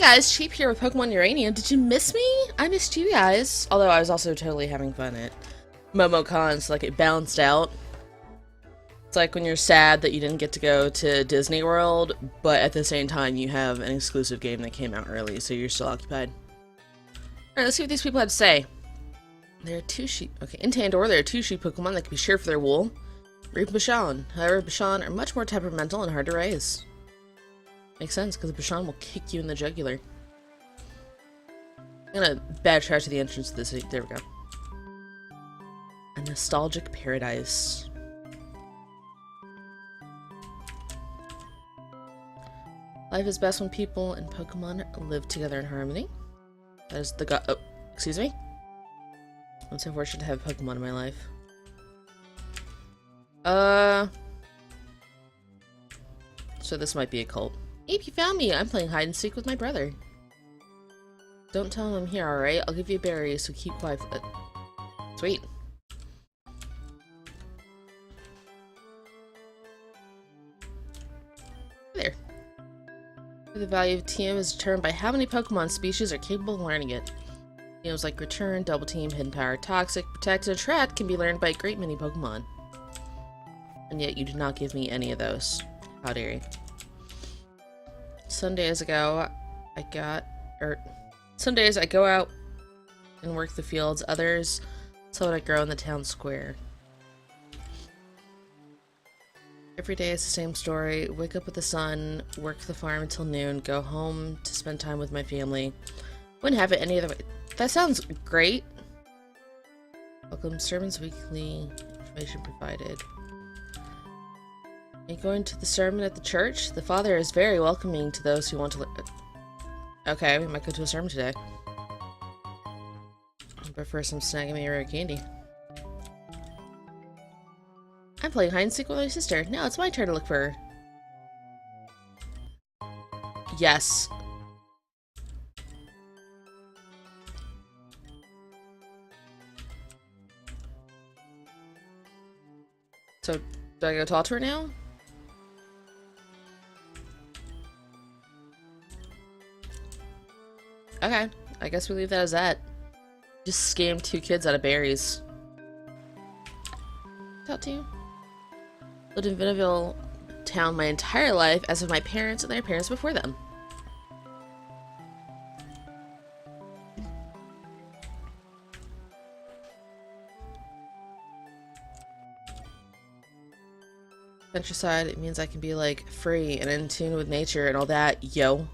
guys, Cheap here with Pokemon Uranium. Did you miss me? I missed you guys. Although I was also totally having fun at MomoCon, so like it balanced out. It's like when you're sad that you didn't get to go to Disney World, but at the same time you have an exclusive game that came out early, so you're still occupied. Alright, let's see what these people have to say. There are two sheep. Okay, in Tandor, there are two sheep Pokemon that can be shared for their wool. Reap and Bashan. However, Bashan are much more temperamental and hard to raise. Makes sense, because Bashan will kick you in the jugular. I'm gonna backtrack to the entrance of this. There we go. A nostalgic paradise. Life is best when people and Pokemon live together in harmony. That is the oh, excuse me? I'm so fortunate to have Pokemon in my life. So this might be a cult. Ape, you found me! I'm playing hide and seek with my brother. Don't tell him I'm here, alright? I'll give you a berry, so keep quiet. Sweet. There. The value of TM is determined by how many Pokemon species are capable of learning it. TMs like Return, Double Team, Hidden Power, Toxic, Protect, and Attract can be learned by a great many Pokemon. And yet you did not give me any of those. How dare you. Some days I go out and work the fields, others so I grow in the town square. Every day it's the same story. Wake up with the sun, work the farm until noon, go home to spend time with my family. Wouldn't have it any other way. That sounds great. Welcome, Sermons Weekly. Information provided. Are you going to the sermon at the church? The father is very welcoming to those who want to Okay, we might go to a sermon today. But first I'm snagging me a rare candy. I'm playing hide and seek with my sister. Now it's my turn to look for her. Yes. So, do I go talk to her now? Okay, I guess we leave that as that. Just scammed two kids out of berries. Talk to you. Lived in Vinaville town my entire life, as of my parents and their parents before them. Countryside, it means I can be like free and in tune with nature and all that, yo.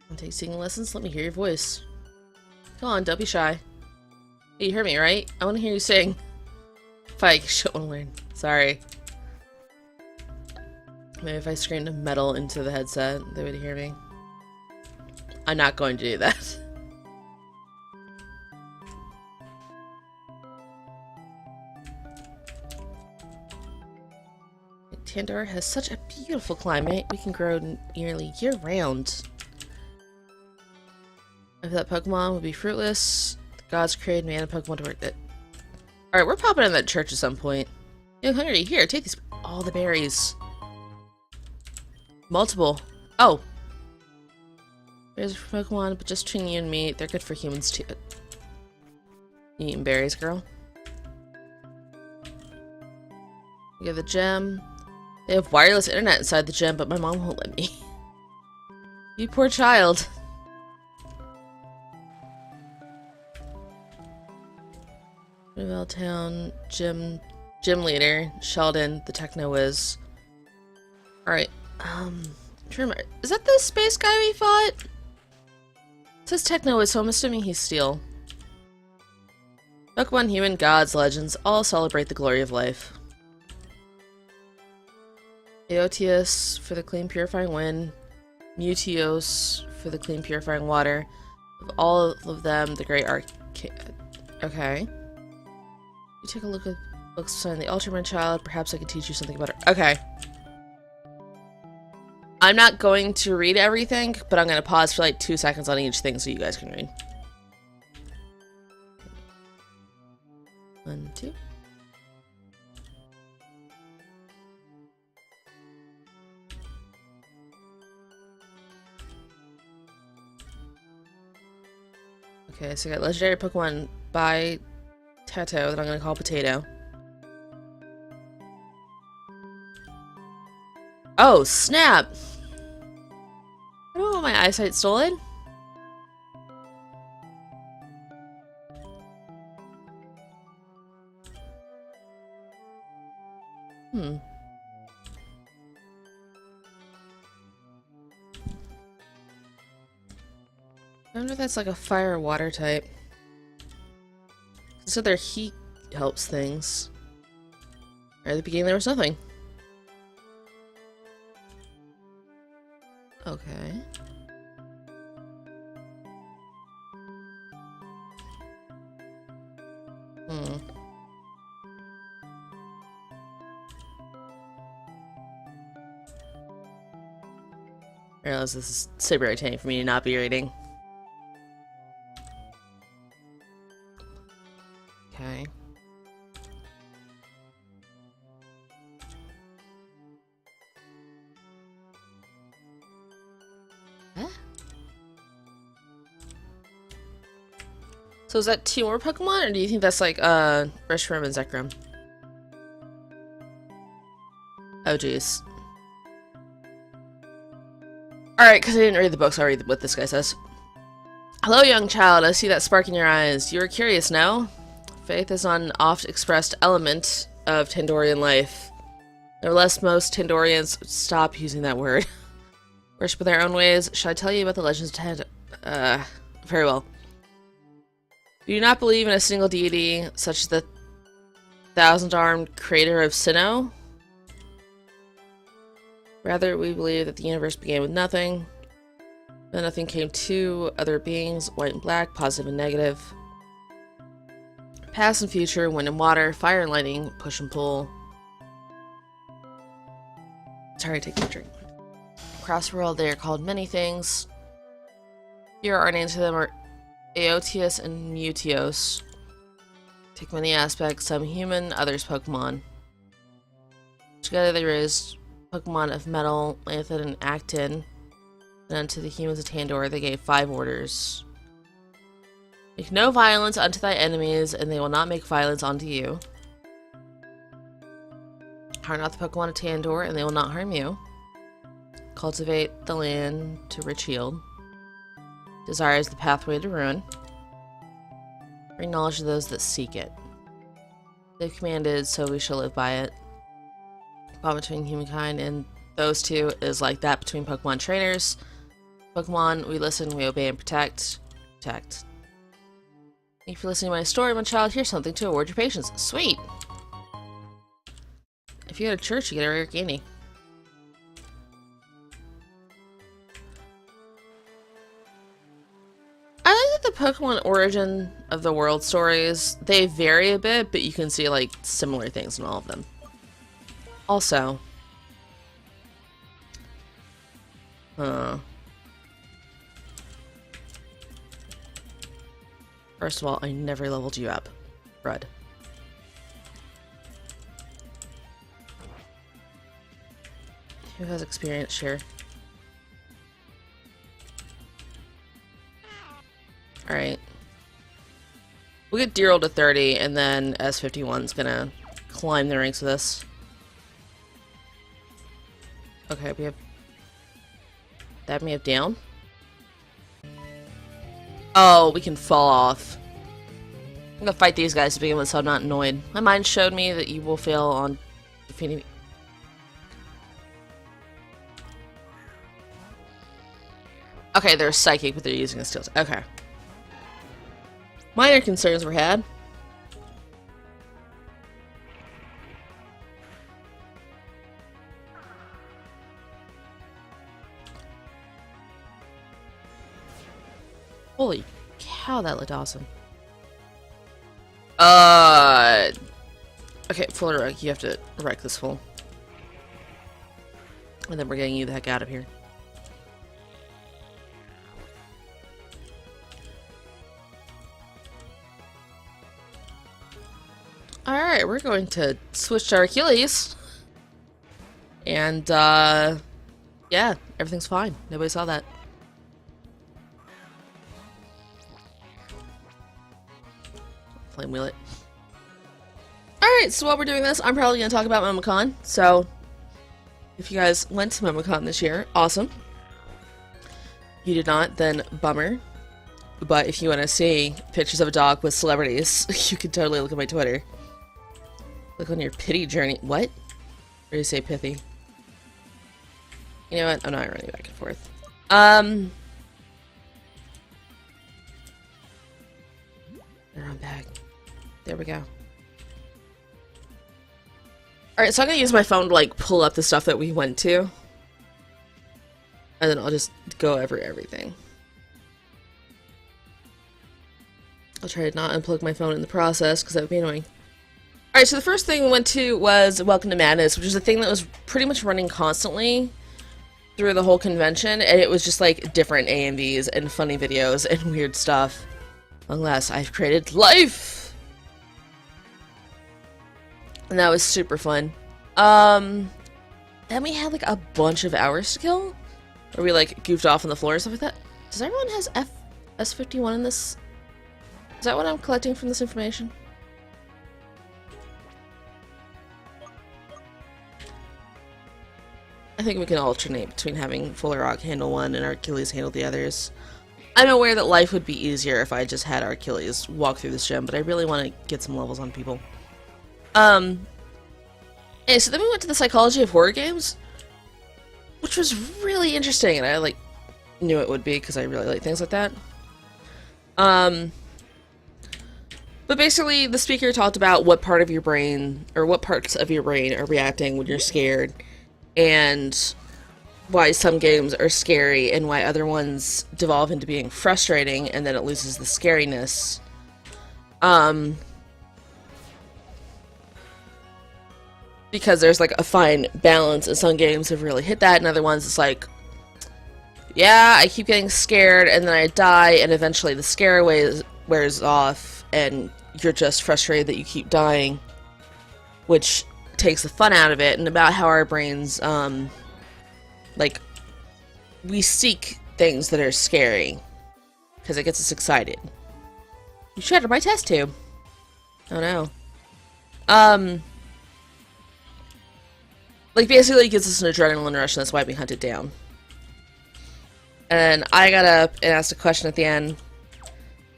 Want to take singing lessons? Let me hear your voice. Come on, don't be shy. Hey, you heard me, right? I want to hear you sing. Fike, shit, want to learn. Sorry. Maybe if I screamed metal into the headset, they would hear me. I'm not going to do that. Tandor has such a beautiful climate. We can grow nearly year-round. If that Pokemon would be fruitless, the gods created man and Pokemon to work it. Alright, we're popping in that church at some point. Young hungry, here, take these all the berries. Multiple. Oh. Berries are for Pokemon, but just between you and me, they're good for humans too. You eating berries, girl? You have the gem. They have wireless internet inside the gym, but my mom won't let me. You poor child. Rivel Town gym leader, Sheldon, the techno whiz. Alright, remember, is that the space guy we fought? It says techno whiz, so I'm assuming he's steel. Pokemon, human, gods, legends, all celebrate the glory of life. Eotius for the clean purifying wind, Mutios for the clean purifying water. Of all of them, the great Okay. You take a look at books signing the Ultraman child, perhaps I could teach you something about her. Okay. I'm not going to read everything, but I'm going to pause for like 2 seconds on each thing so you guys can read. 1, 2. Okay, so I got legendary Pokemon by Tato that I'm gonna call Potato. Oh, snap! I don't want my eyesight stolen. I wonder if that's like a fire or water type. So their heat helps things. Right at the beginning there was nothing. Okay. I realize this is super irritating for me to not be reading. Okay. Huh? So is that 2 more Pokemon, or do you think that's like Reshiram and Zekrom? Oh jeez. Alright, because I didn't read the books, I'll read what this guy says. Hello, young child. I see that spark in your eyes. You are curious, no? Faith is an oft-expressed element of Tandorian life. Nevertheless, most Tandorians stop using that word. Worship in their own ways. Should I tell you about the legends of very well. We do not believe in a single deity, such as the thousand-armed creator of Sinnoh. Rather, we believe that the universe began with nothing. Then nothing came two other beings, white and black, positive and negative. Past and future, wind and water, fire and lightning, push and pull. Sorry, take a drink. Across the world, they are called many things. Here, our names for them are Aotius and Mutios. Take many aspects, some human, others Pokemon. Together they raised Pokemon of Metal, Lanthid, and Actin. And unto the humans of Tandor, they gave 5 orders. Make no violence unto thy enemies, and they will not make violence unto you. Harm not the Pokemon of Tandor, and they will not harm you. Cultivate the land to rich yield. Desire is the pathway to ruin. Bring knowledge to those that seek it. They've commanded, so we shall live by it. Bond between humankind and those two is like that between Pokemon trainers. Pokemon, we listen, we obey, and protect. Protect. Thank you for listening to my story, my child. Here's something to reward your patience. Sweet! If you go to church, you get a rare candy. I like that the Pokemon origin of the world stories, they vary a bit, but you can see like similar things in all of them. Also, first of all, I never leveled you up, Brud. Who has experience here? Alright. We'll get Deerle to 30, and then S51's gonna climb the ranks with us. Okay, we have... That we have down? Oh, we can fall off. I'm gonna fight these guys to begin with so I'm not annoyed. My mind showed me that you will fail on defeating me. Okay, they're psychic, but they're using a steel. Okay. Minor concerns were had. Holy cow, that looked awesome. Okay, full wreck. You have to wreck this fool. And then we're getting you the heck out of here. Alright, we're going to switch to our Achilles. And, yeah, everything's fine. Nobody saw that. flame wheel it. Alright, so while we're doing this, I'm probably going to talk about MomoCon. So, if you guys went to MomoCon this year, awesome. You did not, then bummer. But if you want to see pictures of a dog with celebrities, you can totally look at my Twitter. Look on your pity journey. What? Or do you say pithy? You know what? I'm not running back and forth. Run back. There we go. Alright, so I'm gonna use my phone to, like, pull up the stuff that we went to. And then I'll just go over everything. I'll try to not unplug my phone in the process, because that would be annoying. Alright, so the first thing we went to was Welcome to Madness, which is a thing that was pretty much running constantly through the whole convention, and it was just, like, different AMVs and funny videos and weird stuff. Unless I've created life! And that was super fun. Then we had, like, a bunch of hours to kill, where we, like, goofed off on the floor and stuff like that. Does everyone has S51 in this? Is that what I'm collecting from this information? I think we can alternate between having Fuller Rock handle one and Achilles handle the others. I'm aware that life would be easier if I just had Achilles walk through this gym, but I really want to get some levels on people. And so then we went to the psychology of horror games, which was really interesting, and I, like, knew it would be, because I really like things like that. But basically, the speaker talked about what part of your brain, or what parts of your brain are reacting when you're scared, and why some games are scary, and why other ones devolve into being frustrating, and then it loses the scariness. Because there's, like, a fine balance, and some games have really hit that, and other ones it's like, yeah, I keep getting scared, and then I die, and eventually the scare wears off, and you're just frustrated that you keep dying, which takes the fun out of it, and about how our brains, like, we seek things that are scary, because it gets us excited. You shattered my test tube. Oh no. Like, basically it gives us an adrenaline rush, and that's why we hunt it down. And I got up and asked a question at the end,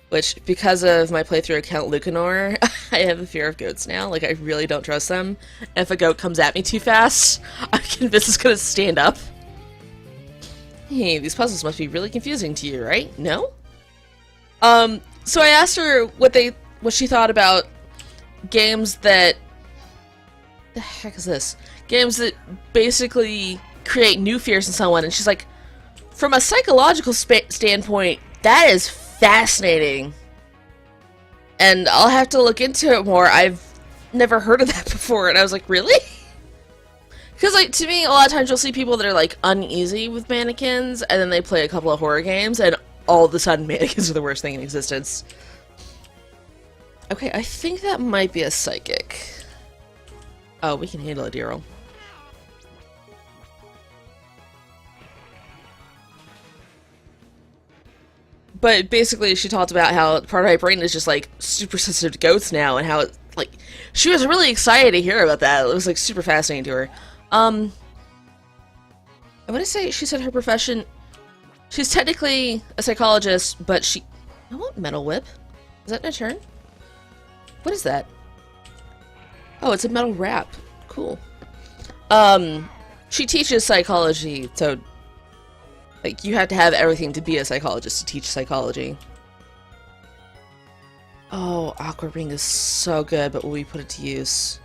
which, because of my playthrough of Count Lucanor, I have a fear of goats now. Like, I really don't trust them. And if a goat comes at me too fast, I'm convinced it's gonna stand up. Hey, these puzzles must be really confusing to you, right? No? So I asked her what she thought about games that... The heck is this? Games that basically create new fears in someone, and she's like, from a psychological standpoint, that is fascinating. And I'll have to look into it more. I've never heard of that before, and I was like, really? Because, like, to me, a lot of times you'll see people that are, like, uneasy with mannequins, and then they play a couple of horror games, and all of a sudden mannequins are the worst thing in existence. Okay, I think that might be a psychic. Oh, we can handle a deer roll. But basically, she talked about how part of my brain is just, like, super sensitive to goats now, and how, like, she was really excited to hear about that. It was, like, super fascinating to her. I want to say she said her profession... She's technically a psychologist, but she... I want Metal Whip. Is that in a turn? What is that? Oh, it's a metal wrap. Cool. She teaches psychology, so... Like, you have to have everything to be a psychologist to teach psychology. Oh, Aqua Ring is so good, but will we put it to use?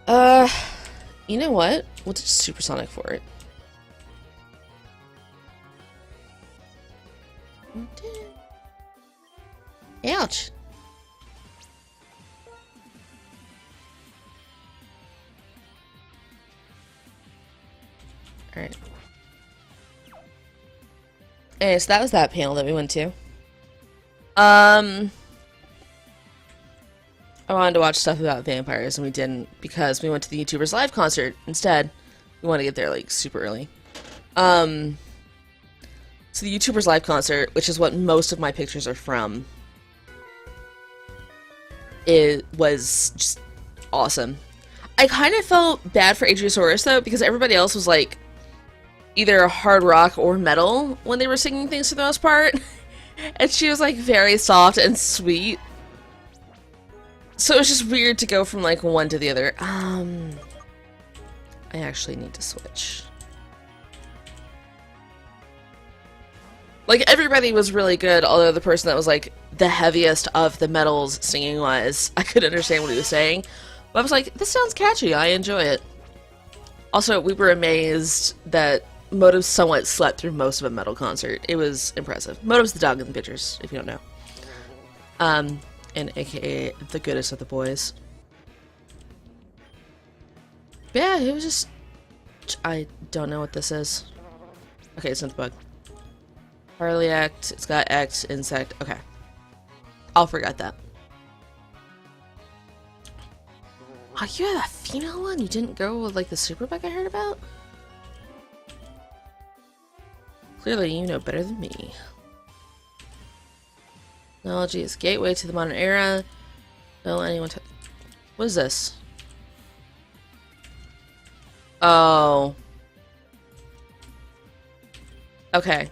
You know what? We'll do Supersonic for it. Ouch! Alright. Okay, so that was that panel that we went to. I wanted to watch stuff about vampires, and we didn't, because we went to the YouTuber's live concert instead. We want to get there, like, super early. So the YouTuber's live concert, which is what most of my pictures are from, it was just awesome. I kind of felt bad for Adriosaurus though, because everybody else was like either hard rock or metal when they were singing things for the most part. And she was like very soft and sweet. So it was just weird to go from like one to the other. I actually need to switch. Like, everybody was really good, although the person that was, like, the heaviest of the metals singing-wise, I couldn't understand what he was saying. But I was like, this sounds catchy, I enjoy it. Also, we were amazed that Motive somewhat slept through most of a metal concert. It was impressive. Motive's the dog in the pictures, if you don't know. And aka the goodest of the boys. But yeah, it was just... I don't know what this is. Okay, it's not the bug. Harley Act, it's got X, Insect, okay. I'll forget that. Oh, you had a female one? You didn't go with, like, the super bug I heard about? Clearly, you know better than me. Technology is gateway to the modern era. Don't let anyone what is this? Oh. Okay.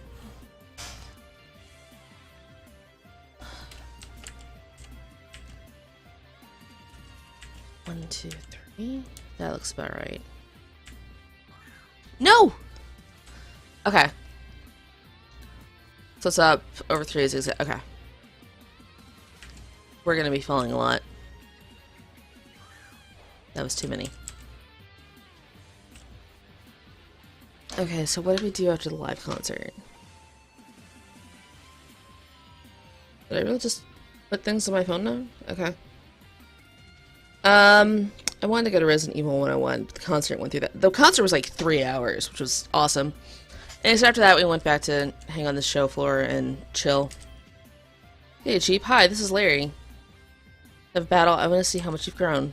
One, two, three. That looks about right. No! Okay. So it's up over 3 is okay. We're gonna be falling a lot. That was too many. Okay, so what did we do after the live concert? Did I really just put things on my phone now? Okay. I wanted to go to Resident Evil 101, but the concert went through that. The concert was like 3 hours, which was awesome. And so after that, we went back to hang on the show floor and chill. Hey, Cheap. Hi, this is Larry. Have a battle. I want to see how much you've grown.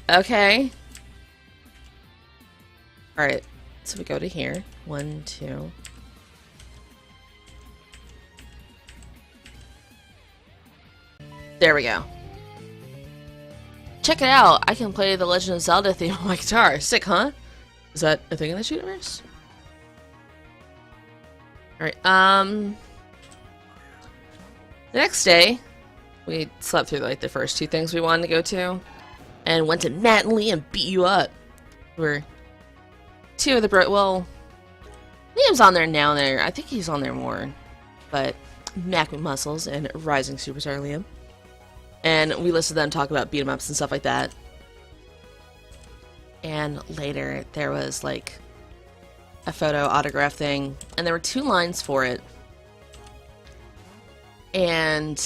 Okay. Alright, so we go to here. 1, 2. There we go. Check it out! I can play the Legend of Zelda theme on my guitar. Sick, huh? Is that a thing in this universe? Alright, the next day, we slept through like the first 2 things we wanted to go to, and went to Matt and Liam beat you up. We're 2 of the well, Liam's on there now and there. I think he's on there more, but Mac McMuscles and Rising Superstar Liam. And we listened to them talk about beat 'em ups and stuff like that. And later, there was, like, a photo autograph thing, and there were 2 lines for it. And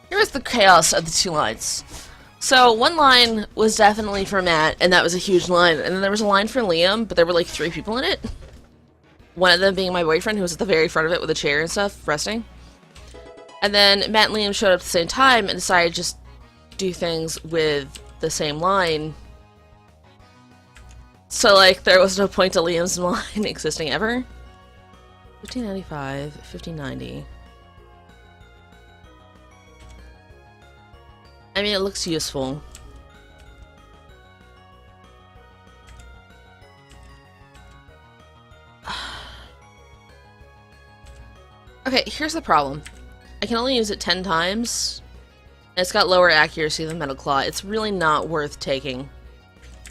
here was the chaos of the 2 lines. So, one line was definitely for Matt, and that was a huge line. And then there was a line for Liam, but there were, like, 3 people in it. One of them being my boyfriend, who was at the very front of it with a chair and stuff, resting. And then Matt and Liam showed up at the same time and decided to just do things with the same line. So, like, there was no point to Liam's line existing ever. 1595, 1590. I mean, it looks useful. Okay, here's the problem. I can only use it 10 times. And it's got lower accuracy than Metal Claw. It's really not worth taking.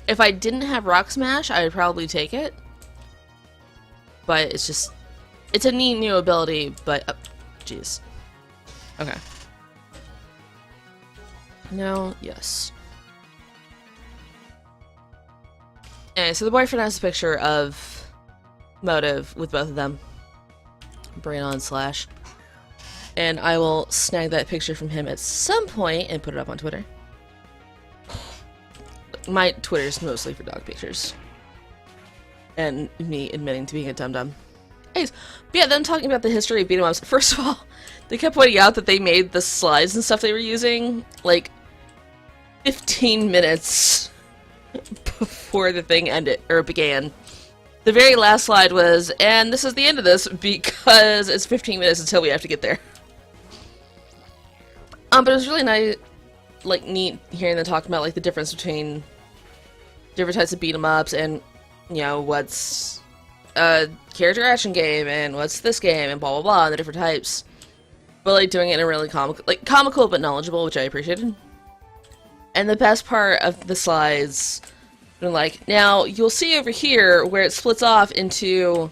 If I didn't have Rock Smash, I would probably take it. But it's just... It's a neat new ability, but... Jeez. Okay. No, yes. Anyway, so the boyfriend has a picture of Motive with both of them. Brain on slash. And I will snag that picture from him at some point and put it up on Twitter. My Twitter is mostly for dog pictures. And me admitting to being a dum-dum. Anyways, but yeah, then talking about the history of beat 'em ups. First of all, they kept pointing out that they made the slides and stuff they were using, like, 15 minutes before the thing ended, or began. The very last slide was, and this is the end of this, because it's 15 minutes until we have to get there. But it was really nice, like, neat hearing them talk about, like, the difference between different types of beat 'em ups and, you know, what's a character action game and what's this game and blah blah blah and the different types. But, like, doing it in a really comical but knowledgeable, which I appreciated. And the best part of the slides, like, now you'll see over here where it splits off into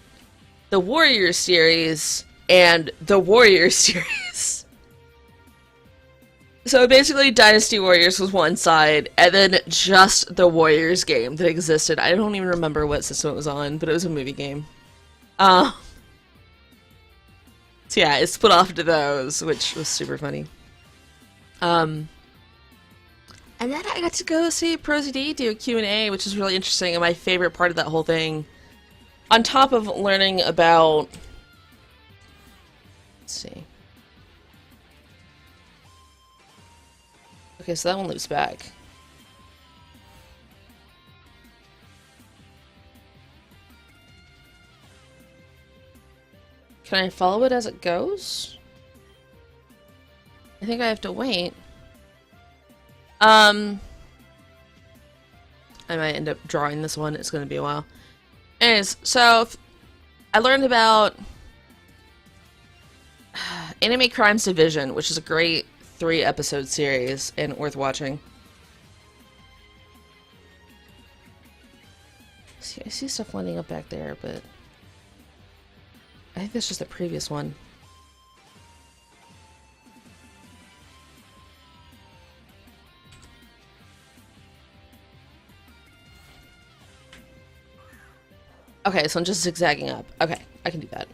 the Warriors series and the Warriors series. So basically Dynasty Warriors was one side, and then just the Warriors game that existed. I don't even remember what system it was on, but it was a movie game. So yeah, it split off into those, which was super funny. And then I got to go see ProZD do a Q&A, which is really interesting, and my favorite part of that whole thing. On top of learning about... Let's see. Okay, so that one loops back. Can I follow it as it goes? I think I have to wait. I might end up drawing this one. It's going to be a while. Anyways, so I learned about Anime Crimes Division, which is a great 3-episode series and worth watching. See, I see stuff lining up back there, but I think that's just the previous one. Okay, so I'm just zigzagging up. Okay, I can do that.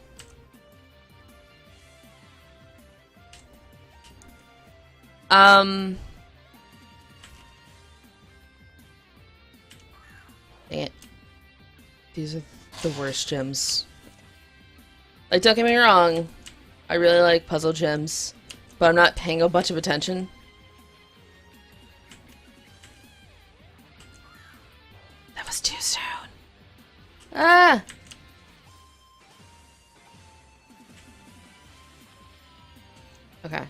Dang it. These are the worst gyms. Like, don't get me wrong, I really like puzzle gyms, but I'm not paying a bunch of attention. That was too soon. Ah! Okay.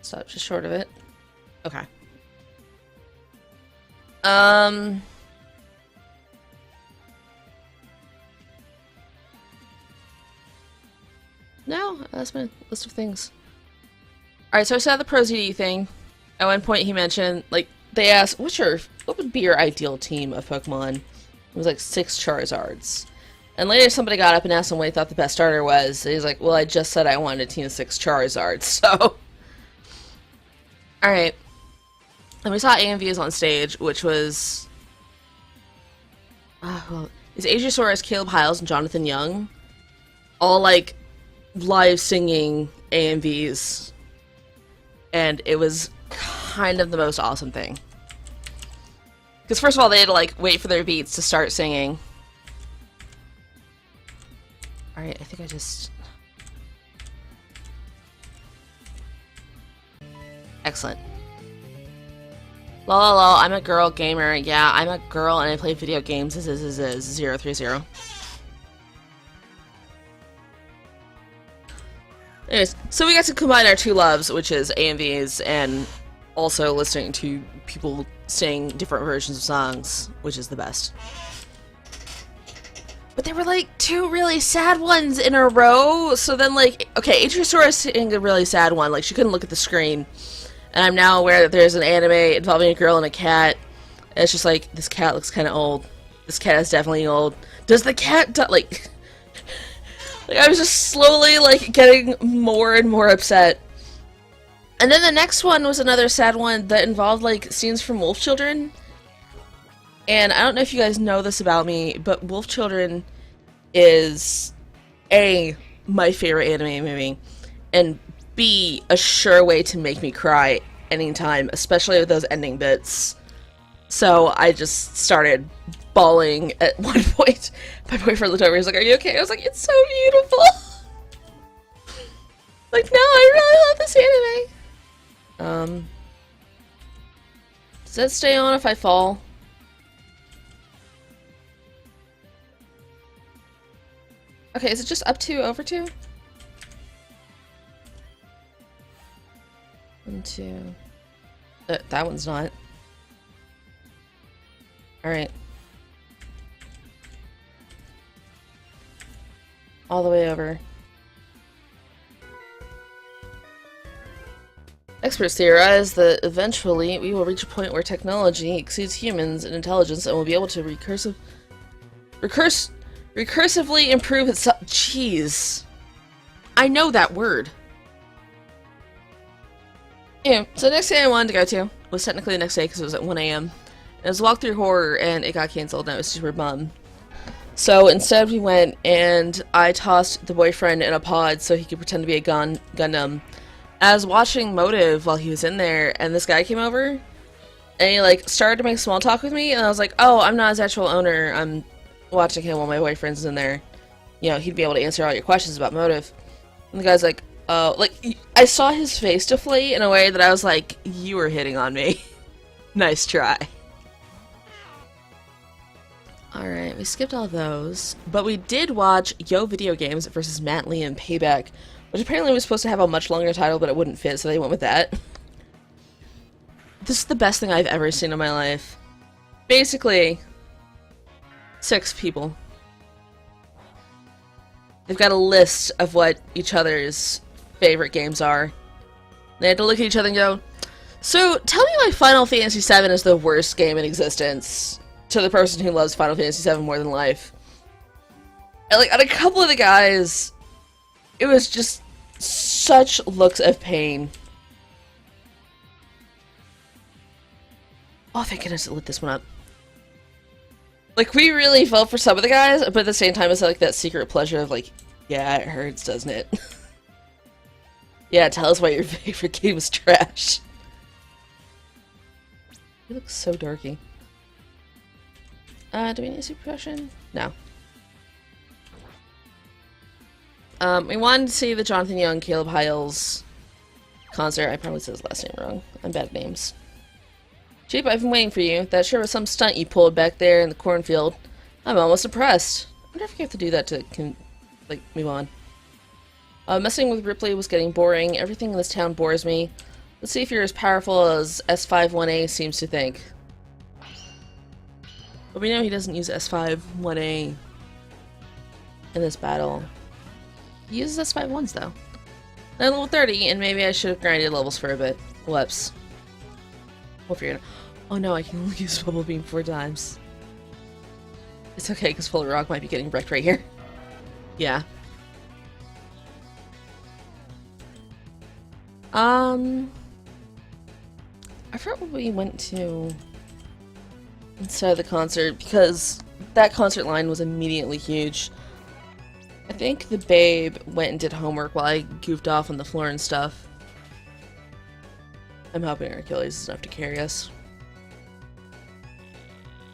Stop just short of it. Okay. No, that's my list of things. Alright, so I saw the ProZD thing. At one point he mentioned, like, they asked, what would be your ideal team of Pokemon? It was like 6 Charizards. And later somebody got up and asked him what he thought the best starter was. And he's like, well, I just said I wanted a team of 6 Charizards, so... Alright. And we saw AMVs on stage, which was... well, is Aegisaurus, Caleb Hiles, and Jonathan Young. All, like, live singing AMVs. And it was kind of the most awesome thing. Because first of all, they had to, like, wait for their beats to start singing. Alright, I think I just... Excellent. Lol, I'm a girl gamer. Yeah, I'm a girl and I play video games. This is 030. Anyways, so we got to combine our two loves, which is AMVs and also listening to people sing different versions of songs, which is the best. But there were like 2 really sad ones in a row, so then like, okay, Aegisaurus sang a really sad one, like she couldn't look at the screen. And I'm now aware that there's an anime involving a girl and a cat. And it's just like, this cat looks kind of old. This cat is definitely old. Does the cat like... Like, I was just slowly, like, getting more and more upset. And then the next one was another sad one that involved, like, scenes from Wolf Children. And I don't know if you guys know this about me, but Wolf Children is A, my favorite anime movie, and B, a sure way to make me cry anytime, especially with those ending bits. So I just started bawling at one point. My boyfriend looked over, he was like, are you okay? I was like, it's so beautiful! Like, no, I really love this anime! Does that stay on if I fall? Okay, is it just up 2, over 2? 1, 2. That one's not. Alright. All the way over. Experts theorize that eventually we will reach a point where technology exceeds humans in intelligence and will be able to recursively improve itself. Jeez. I know that word. Yeah, so the next day I wanted to go to was technically the next day because it was at 1 a.m. It was walkthrough horror and it got canceled and I was super bummed. So instead we went and I tossed the boyfriend in a pod so he could pretend to be a Gundam. I was watching Motive while he was in there and this guy came over and he like started to make small talk with me and I was like, oh, I'm not his actual owner, I'm watching him while my boyfriend's in there. You know, he'd be able to answer all your questions about Motive. And the guy's like, oh, like, I saw his face deflate in a way that I was like, you were hitting on me. Nice try. Alright, we skipped all those. But we did watch Yo Video Games versus Matt Lee and Payback, which apparently was supposed to have a much longer title, but it wouldn't fit, so they went with that. This is the best thing I've ever seen in my life. Basically, 6 people. They've got a list of what each other's favorite games are. They had to look at each other and go, so tell me why Final Fantasy VII is the worst game in existence to the person who loves Final Fantasy VII more than life. And like, on a couple of the guys, it was just such looks of pain. Oh, thank goodness it lit this one up. Like, we really felt for some of the guys, but at the same time, it's like that secret pleasure of like, yeah, it hurts, doesn't it? Yeah, tell us why your favorite game is trash. He looks so dorky. Do we need suppression? No. We wanted to see the Jonathan Young, Caleb Hiles concert. I probably said his last name wrong. I'm bad at names. Cheap, I've been waiting for you. That sure was some stunt you pulled back there in the cornfield. I'm almost impressed. I wonder if you have to do that to, like, move on. Messing with Ripley was getting boring. Everything in this town bores me. Let's see if you're as powerful as S51A seems to think. But we know he doesn't use S51A in this battle. He uses S51s though. I'm level 30, and maybe I should have grinded levels for a bit. Whoops. We'll figure it out. Oh no, I can only use Bubble Beam 4 times. It's okay, because Full Rock might be getting wrecked right here. Yeah. I forgot what we went to instead of the concert, because that concert line was immediately huge. I think the babe went and did homework while I goofed off on the floor and stuff. I'm hoping Hercules is enough to carry us.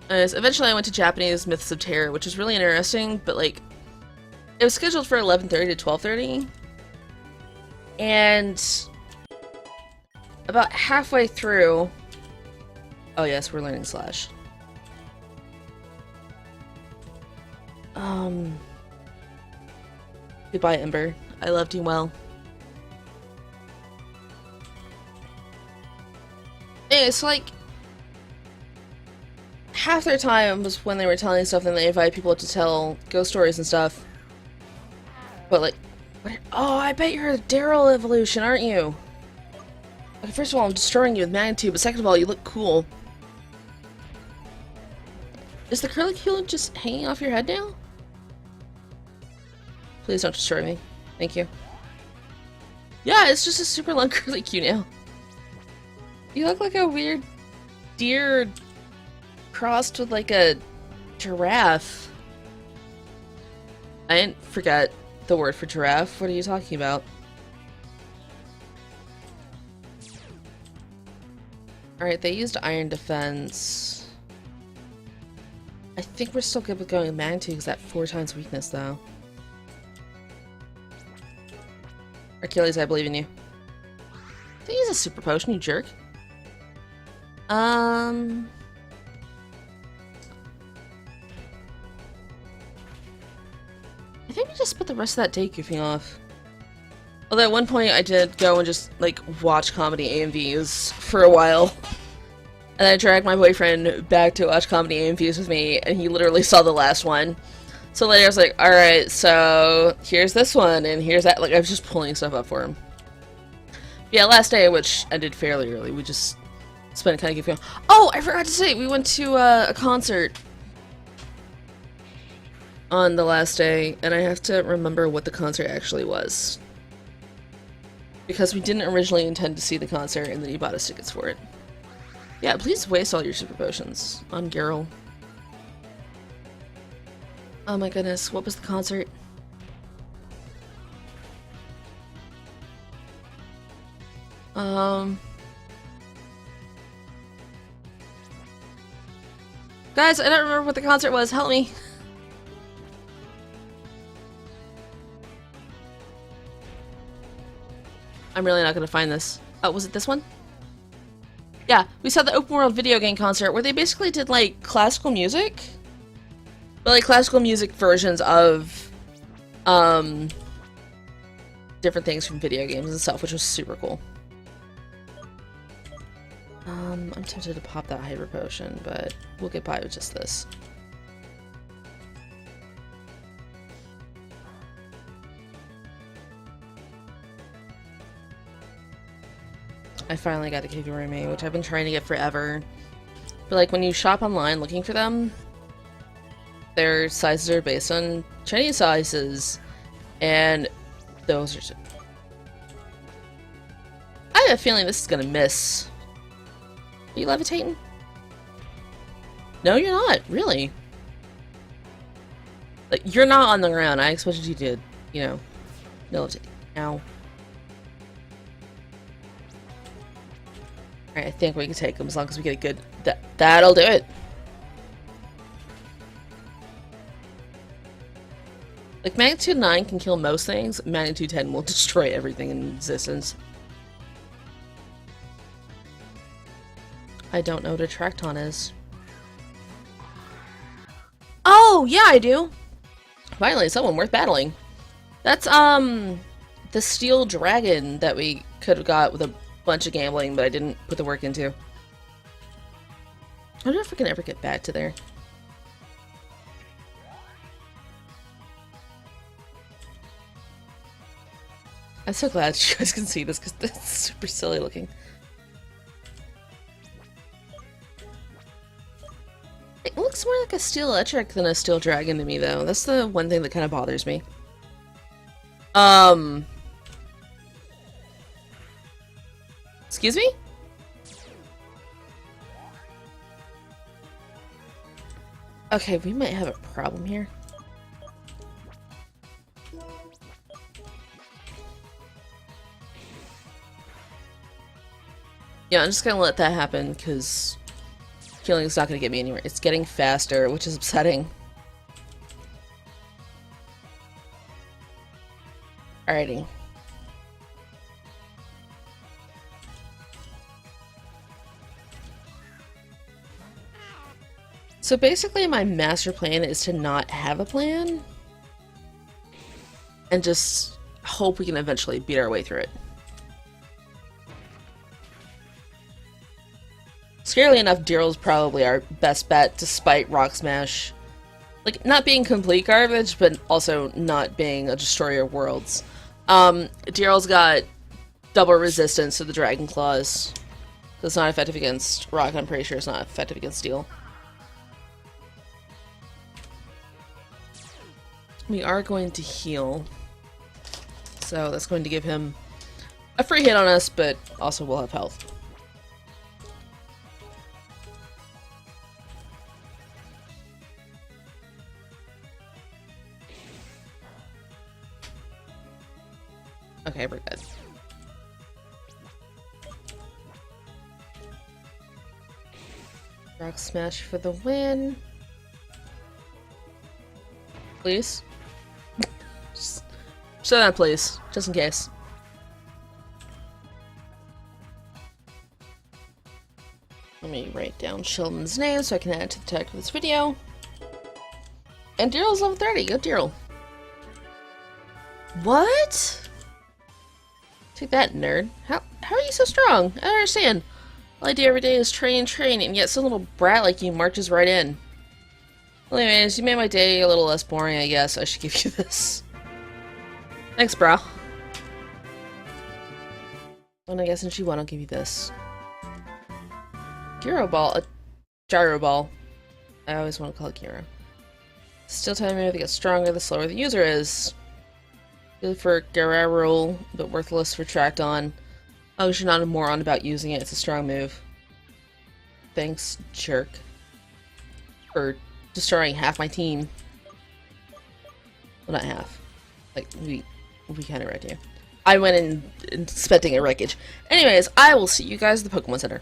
So eventually I went to Japanese Myths of Terror, which is really interesting, but like, it was scheduled for 11:30 to 12:30, and about halfway through... Oh yes, we're learning Slash. Goodbye, Ember. I loved you well. It's like... half their time was when they were telling stuff and they invited people to tell ghost stories and stuff. But like... Oh, I bet you're a Daryl evolution, aren't you? Okay, first of all, I'm destroying you with magnitude, but second of all, you look cool. Is the curlicue just hanging off your head now? Please don't destroy me. Thank you. Yeah, it's just a super long curlicue now. You look like a weird deer crossed with like a giraffe. I didn't forget the word for giraffe. What are you talking about? Alright, they used iron defense. I think we're still good with going with magnitude because that 4 times weakness though. Achilles, I believe in you. They use a super potion, you jerk. I think we just put the rest of that day goofing off. Although at one point I did go and just, like, watch comedy AMVs for a while. And I dragged my boyfriend back to watch comedy AMVs with me, and he literally saw the last one. So later I was like, alright, so here's this one, and here's that. Like, I was just pulling stuff up for him. Yeah, last day, which ended fairly early, we just spent kind of goofing. Oh, I forgot to say, we went to a concert on the last day, and I have to remember what the concert actually was. Because we didn't originally intend to see the concert, and then he bought us tickets for it. Yeah, please waste all your super potions on Geralt. Oh my goodness, what was the concert? Guys, I don't remember what the concert was. Help me. I'm really not gonna find this. Oh, was it this one? Yeah, we saw the open world video game concert where they basically did like classical music. But like classical music versions of different things from video games and stuff, which was super cool. I'm tempted to pop that hyper potion, but we'll get by with just this. I finally got a Kigurumi, which I've been trying to get forever. But like when you shop online looking for them, their sizes are based on Chinese sizes, and those are... I have a feeling this is gonna miss. Are you levitating? No, you're not. Really? Like, you're not on the ground. I expected you to, you know, levitate. Ow. Alright, I think we can take them as long as we get a good... That'll do it. Like, Magnitude 9 can kill most things. Magnitude 10 will destroy everything in existence. I don't know what a Tracton is. Oh, yeah, I do! Finally, someone worth battling. That's, the steel dragon that we could have got with a bunch of gambling, but I didn't put the work into. I wonder if we can ever get back to there. I'm so glad you guys can see this, because it's super silly looking. It looks more like a steel electric than a steel dragon to me, though. That's the one thing that kind of bothers me. Excuse me? Okay, we might have a problem here. Yeah, I'm just gonna let that happen, because healing is not gonna get me anywhere. It's getting faster, which is upsetting. Alrighty. So basically my master plan is to not have a plan and just hope we can eventually beat our way through it. Scarily enough, Daryl's probably our best bet despite Rock Smash. Like, not being complete garbage, but also not being a destroyer of worlds. Daryl's got double resistance to the Dragon Claws. So it's not effective against rock, and I'm pretty sure it's not effective against steel. We are going to heal. So that's going to give him a free hit on us, but also we'll have health. Okay, we're good. Rock Smash for the win. Please? Just show that, please. Just in case. Let me write down Sheldon's name so I can add it to the tag for this video. And Daryl's level 30. Go Daryl. What? Take that, nerd. How are you so strong? I don't understand. All I do every day is train, and yet some little brat like you marches right in. Well, anyways, you made my day a little less boring, I guess. I should give you this. Thanks, bro. And I guess since you won, I'll give you this. Gyro Ball. A Gyro Ball. I always want to call it Gyro. Steel time move gets stronger the slower the user is. Good for Gyro, but worthless for Tracked On. Oh, you're not a moron about using it. It's a strong move. Thanks, jerk. For destroying half my team. Well, not half. Like, we kind of wrecked you. I went in expecting a wreckage. Anyways, I will see you guys at the Pokemon Center.